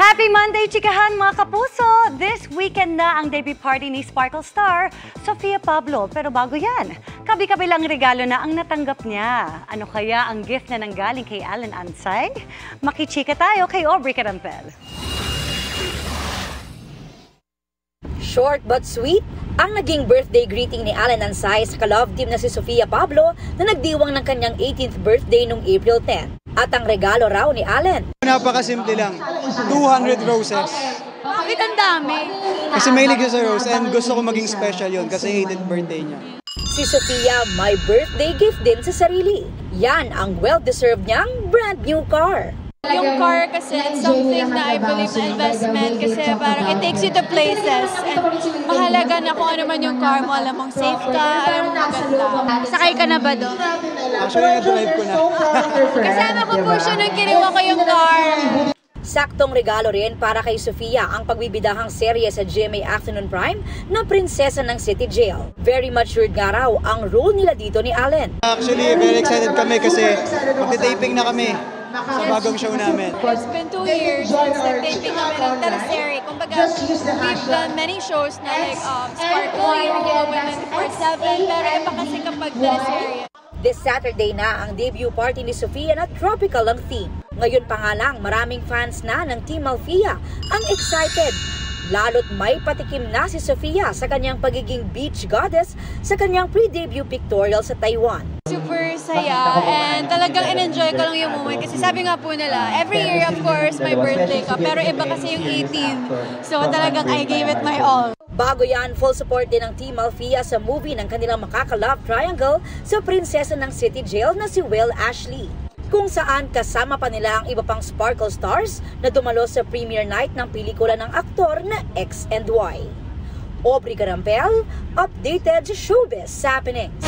Happy Monday, chikahan mga kapuso! This weekend na ang debut party ni Sparkle Star, Sofia Pablo. Pero bago yan, kabi-kabilang regalo na ang natanggap niya. Ano kaya ang gift na nanggaling kay Allen Ansay? Makichika tayo kay Aubrey Carampel. Short but sweet, ang naging birthday greeting ni Allen Ansay sa ka-love team na si Sofia Pablo na nagdiwang ng kanyang 18th birthday noong April 10. At ang regalo raw ni Allen. Napakasimple lang, 200 roses. Bakit ang dami? Kasi mahilig siya sa rose and gusto ko maging special yun kasi 18th birthday niya. Si Sofia may birthday gift din sa sarili. Yan ang well-deserved niyang brand new car. Yung car kasi it's something na I believe na investment kasi parang it takes you to places and mahalaga na kung ano man yung car mo, alam mong safe ka, alam mong maganda. Sakay ka na ba doon? Actually, na-drive ko na. Kasama ko po siya nung kinuha ko yung car. Saktong regalo rin para kay Sofia ang pagbibidahang serye sa GMA Afternoon Prime na Prinsesa ng City Jail. Very matured nga raw ang role nila dito ni Allen. Actually, very excited kami kasi magti-taping na kami sa bagong show namin. It's been 2 years since nag-taping kami ng teleserye. Kumbaga, we've done many shows na like Sparkle, Hero, Women Before 7, pero iba kasi kapag teleserye. This Saturday na ang debut party ni Sofia na tropical ang theme. Ngayon pa nga lang, maraming fans na ng Team Alfia ang excited. Lalo't may patikim na si Sofia sa kanyang pagiging beach goddess sa kanyang pre-debut pictorial sa Taiwan. Super saya and talagang in-enjoy ko lang yung moment kasi sabi nga po nila, every year of course my birthday ka pero iba kasi yung 18. So talagang I gave it my all. Bago yan, full support din ng Team Alfia sa movie ng kanilang makaka-love triangle sa Prinsesa ng City Jail na si Will Ashley. Kung saan kasama pa nila ang iba pang Sparkle Stars na dumalo sa premiere night ng pelikula ng aktor na X and Y. Aubrey Carampel, updated sa Showbiz Happenings.